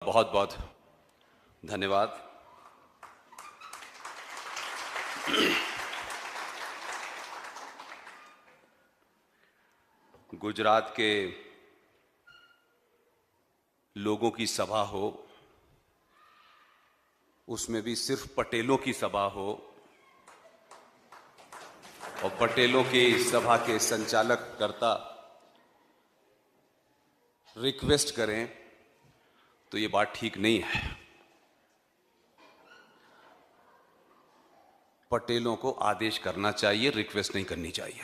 बहुत बहुत धन्यवाद। गुजरात के लोगों की सभा हो, उसमें भी सिर्फ पटेलों की सभा हो और पटेलों की सभा के संचालक कर्ता रिक्वेस्ट करें तो ये बात ठीक नहीं है। पटेलों को आदेश करना चाहिए, रिक्वेस्ट नहीं करनी चाहिए,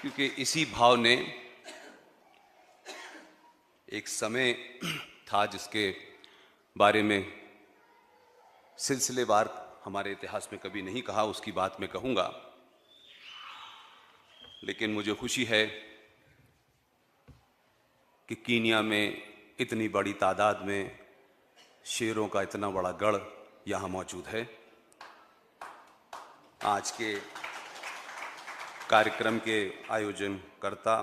क्योंकि इसी भाव ने एक समय था जिसके बारे में सिलसिलेवार हमारे इतिहास में कभी नहीं कहा, उसकी बात मैं कहूंगा। लेकिन मुझे खुशी है कि कीनिया में इतनी बड़ी तादाद में शेरों का इतना बड़ा गढ़ यहाँ मौजूद है। आज के कार्यक्रम के आयोजनकर्ता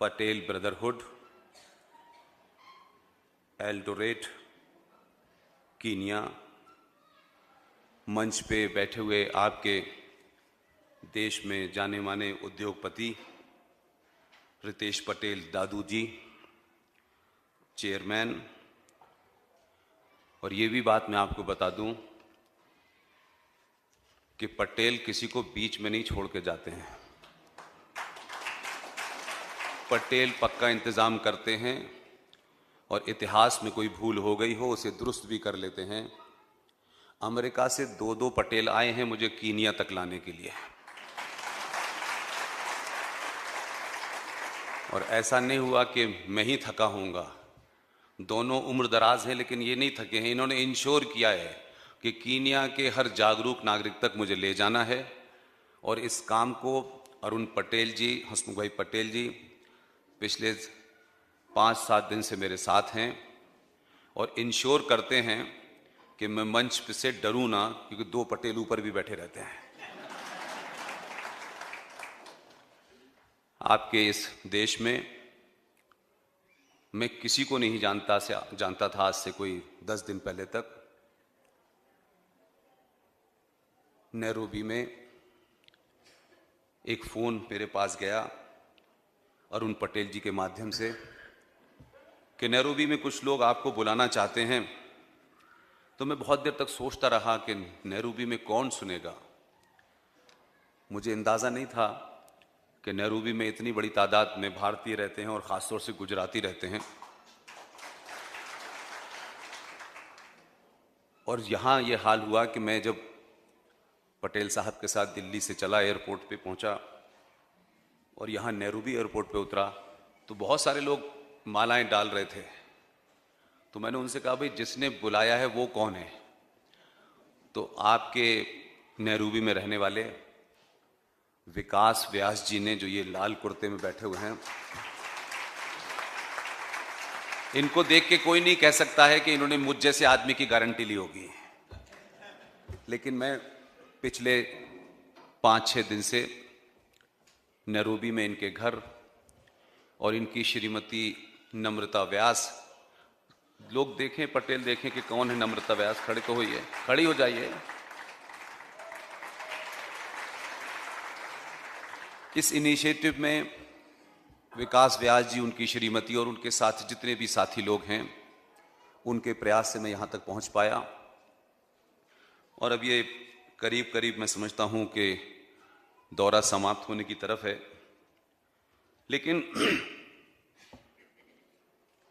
पटेल ब्रदरहुड, एल्डोरेट कीनिया, मंच पे बैठे हुए आपके देश में जाने माने उद्योगपति रितेश पटेल दादू जी, चेयरमैन। और ये भी बात मैं आपको बता दूं कि पटेल किसी को बीच में नहीं छोड़ के जाते हैं। पटेल पक्का इंतजाम करते हैं और इतिहास में कोई भूल हो गई हो उसे दुरुस्त भी कर लेते हैं। अमेरिका से दो पटेल आए हैं मुझे कीनिया तक लाने के लिए, और ऐसा नहीं हुआ कि मैं ही थका हूँगा। दोनों उम्र दराज हैं लेकिन ये नहीं थके हैं। इन्होंने इंश्योर किया है कि कीनिया के हर जागरूक नागरिक तक मुझे ले जाना है, और इस काम को अरुण पटेल जी, हसमुख भाई पटेल जी पिछले 5-7 दिन से मेरे साथ हैं और इंश्योर करते हैं कि मैं मंच पे से डरूं ना, क्योंकि 2 पटेल ऊपर भी बैठे रहते हैं। आपके इस देश में मैं किसी को नहीं जानता था आज से कोई 10 दिन पहले तक। नैरोबी में एक फोन मेरे पास गया अरुण पटेल जी के माध्यम से कि नैरोबी में कुछ लोग आपको बुलाना चाहते हैं। तो मैं बहुत देर तक सोचता रहा कि नैरोबी में कौन सुनेगा। मुझे अंदाजा नहीं था कि नैरोबी में इतनी बड़ी तादाद में भारतीय रहते हैं और ख़ासतौर से गुजराती रहते हैं। और यहाँ ये हाल हुआ कि मैं जब पटेल साहब के साथ दिल्ली से चला, एयरपोर्ट पे पहुँचा और यहाँ नैरोबी एयरपोर्ट पे उतरा तो बहुत सारे लोग मालाएं डाल रहे थे। तो मैंने उनसे कहा, भाई जिसने बुलाया है वो कौन है? तो आपके नैरोबी में रहने वाले विकास व्यास जी ने, जो ये लाल कुर्ते में बैठे हुए हैं, इनको देख के कोई नहीं कह सकता है कि इन्होंने मुझ जैसे आदमी की गारंटी ली होगी। लेकिन मैं पिछले 5-6 दिन से नैरोबी में इनके घर और इनकी श्रीमती नम्रता व्यास, लोग देखें, पटेल देखें कि कौन है नम्रता व्यास। खड़े तो होइए, खड़ी हो जाइए। इस इनिशिएटिव में विकास व्यास जी, उनकी श्रीमती और उनके साथ जितने भी साथी लोग हैं, उनके प्रयास से मैं यहाँ तक पहुँच पाया। और अब ये करीब करीब मैं समझता हूँ कि दौरा समाप्त होने की तरफ है। लेकिन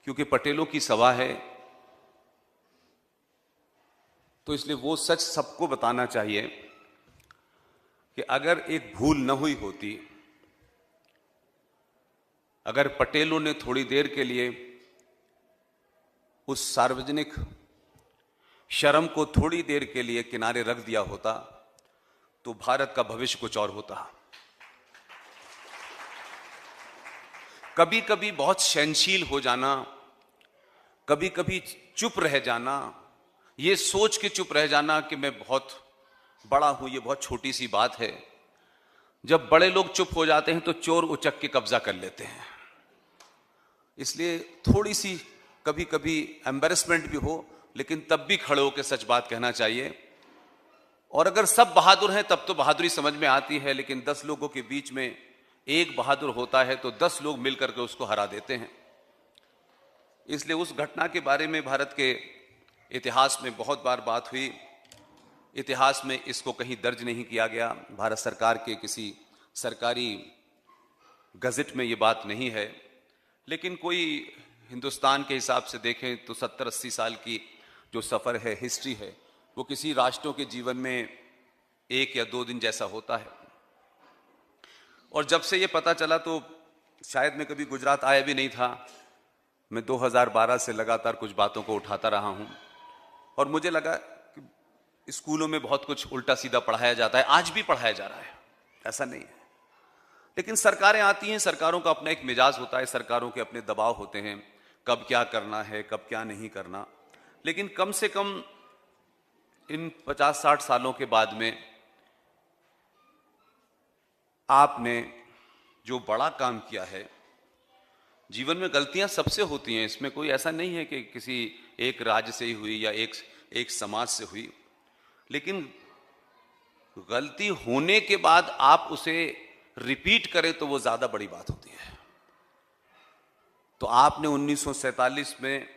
क्योंकि पटेलों की सभा है तो इसलिए वो सच सबको बताना चाहिए कि अगर एक भूल न हुई होती, अगर पटेलों ने थोड़ी देर के लिए उस सार्वजनिक शर्म को थोड़ी देर के लिए किनारे रख दिया होता, तो भारत का भविष्य कुछ और होता। कभी कभी बहुत सहनशील हो जाना, कभी कभी चुप रह जाना, ये सोच के चुप रह जाना कि मैं बहुत बड़ा हूं, ये बहुत छोटी सी बात है। जब बड़े लोग चुप हो जाते हैं तो चोर उचक के कब्जा कर लेते हैं। इसलिए थोड़ी सी कभी कभी एम्बैरेसमेंट भी हो, लेकिन तब भी खड़े होकर सच बात कहना चाहिए। और अगर सब बहादुर हैं तब तो बहादुरी समझ में आती है, लेकिन 10 लोगों के बीच में एक बहादुर होता है तो 10 लोग मिलकर के उसको हरा देते हैं। इसलिए उस घटना के बारे में भारत के इतिहास में बहुत बार बात हुई। इतिहास में इसको कहीं दर्ज नहीं किया गया, भारत सरकार के किसी सरकारी गजट में ये बात नहीं है। लेकिन कोई हिंदुस्तान के हिसाब से देखें तो 70-80 साल की जो सफ़र है, हिस्ट्री है, वो किसी राष्ट्रों के जीवन में 1 या 2 दिन जैसा होता है। और जब से ये पता चला तो शायद मैं कभी गुजरात आया भी नहीं था। मैं 2012 से लगातार कुछ बातों को उठाता रहा हूँ और मुझे लगा कि स्कूलों में बहुत कुछ उल्टा सीधा पढ़ाया जाता है, आज भी पढ़ाया जा रहा है, ऐसा नहीं है। लेकिन सरकारें आती हैं, सरकारों का अपना एक मिजाज होता है, सरकारों के अपने दबाव होते हैं, कब क्या करना है, कब क्या नहीं करना। लेकिन कम से कम इन 50-60 सालों के बाद में आपने जो बड़ा काम किया है, जीवन में गलतियां सबसे होती हैं, इसमें कोई ऐसा नहीं है कि किसी एक राज्य से ही हुई या एक समाज से हुई, लेकिन गलती होने के बाद आप उसे रिपीट करें तो वो ज्यादा बड़ी बात होती है। तो आपने 1947 में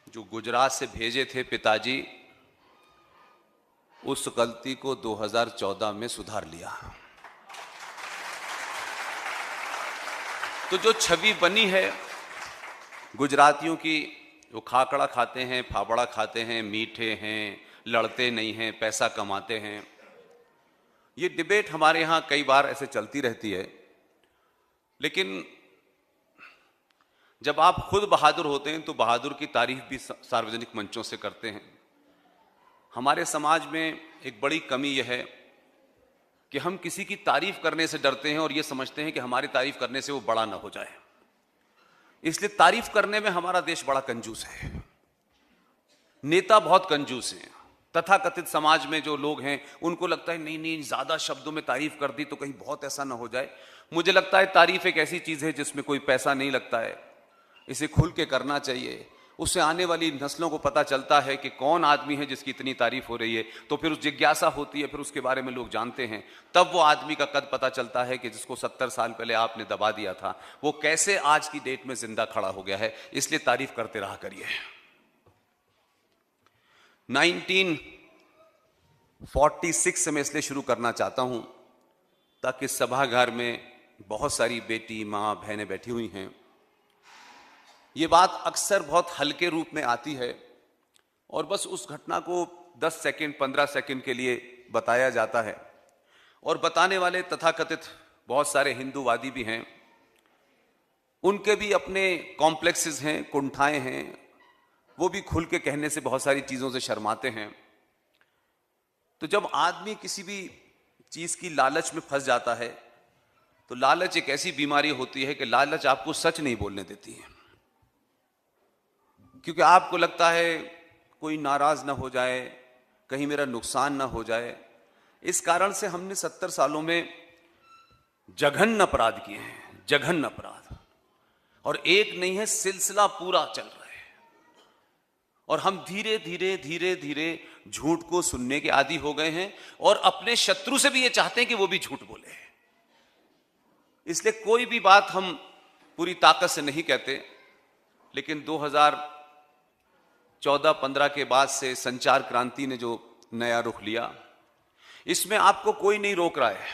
जो गुजरात से भेजे थे पिताजी, उस गलती को 2014 में सुधार लिया। तो जो छवि बनी है गुजरातियों की, वो खाकड़ा खाते हैं, फावड़ा खाते हैं, मीठे हैं, लड़ते नहीं हैं, पैसा कमाते हैं, ये डिबेट हमारे यहां कई बार ऐसे चलती रहती है। लेकिन जब आप खुद बहादुर होते हैं तो बहादुर की तारीफ भी सार्वजनिक मंचों से करते हैं। हमारे समाज में एक बड़ी कमी यह है कि हम किसी की तारीफ करने से डरते हैं और यह समझते हैं कि हमारी तारीफ करने से वो बड़ा ना हो जाए। इसलिए तारीफ करने में हमारा देश बड़ा कंजूस है, नेता बहुत कंजूस हैं। तथाकथित समाज में जो लोग हैं उनको लगता है नहीं नहीं, ज्यादा शब्दों में तारीफ कर दी तो कहीं बहुत ऐसा ना हो जाए। मुझे लगता है तारीफ एक ऐसी चीज है जिसमें कोई पैसा नहीं लगता है, इसे खुल के करना चाहिए। उससे आने वाली नस्लों को पता चलता है कि कौन आदमी है जिसकी इतनी तारीफ हो रही है, तो फिर उस जिज्ञासा होती है, फिर उसके बारे में लोग जानते हैं। तब वो आदमी का कद पता चलता है कि जिसको 70 साल पहले आपने दबा दिया था वो कैसे आज की डेट में जिंदा खड़ा हो गया है। इसलिए तारीफ करते रहा करिए। 1946 से मैं इसलिए शुरू करना चाहता हूं ताकि सभागार में बहुत सारी बेटी, मां, बहनें बैठी हुई हैं। ये बात अक्सर बहुत हल्के रूप में आती है और बस उस घटना को 10 सेकंड 15 सेकंड के लिए बताया जाता है। और बताने वाले तथाकथित बहुत सारे हिंदूवादी भी हैं, उनके भी अपने कॉम्प्लेक्सेस हैं, कुंठाएं हैं, वो भी खुल के कहने से बहुत सारी चीजों से शर्माते हैं। तो जब आदमी किसी भी चीज की लालच में फंस जाता है तो लालच एक ऐसी बीमारी होती है कि लालच आपको सच नहीं बोलने देती है, क्योंकि आपको लगता है कोई नाराज ना हो जाए, कहीं मेरा नुकसान ना हो जाए। इस कारण से हमने 70 सालों में जघन्य अपराध किए हैं, जघन्य अपराध, और एक नहीं है, सिलसिला पूरा चल रहा है। और हम धीरे धीरे धीरे धीरे झूठ को सुनने के आदी हो गए हैं और अपने शत्रु से भी ये चाहते हैं कि वो भी झूठ बोले। इसलिए कोई भी बात हम पूरी ताकत से नहीं कहते, लेकिन 2014-15 के बाद से संचार क्रांति ने जो नया रुख लिया, इसमें आपको कोई नहीं रोक रहा है।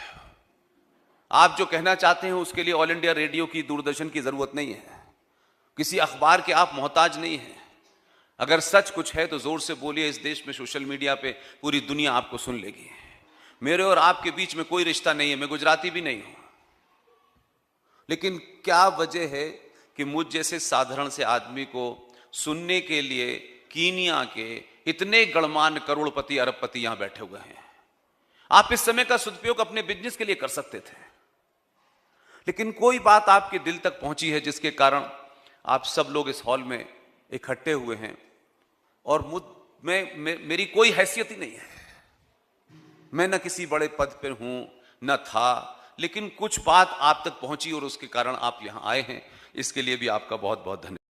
आप जो कहना चाहते हैं उसके लिए ऑल इंडिया रेडियो की, दूरदर्शन की जरूरत नहीं है, किसी अखबार के आप मोहताज नहीं हैं। अगर सच कुछ है तो जोर से बोलिए, इस देश में सोशल मीडिया पे पूरी दुनिया आपको सुन लेगी। मेरे और आपके बीच में कोई रिश्ता नहीं है, मैं गुजराती भी नहीं हूं, लेकिन क्या वजह है कि मुझ जैसे साधारण से आदमी को सुनने के लिए कीनिया के इतने गणमान्य करोड़पति अरबपति यहां बैठे हुए हैं। आप इस समय का सदुपयोग अपने बिजनेस के लिए कर सकते थे, लेकिन कोई बात आपके दिल तक पहुंची है जिसके कारण आप सब लोग इस हॉल में इकट्ठे हुए हैं। और मेरी कोई हैसियत ही नहीं है, मैं न किसी बड़े पद पर हूं न था, लेकिन कुछ बात आप तक पहुंची और उसके कारण आप यहां आए हैं। इसके लिए भी आपका बहुत बहुत धन्यवाद।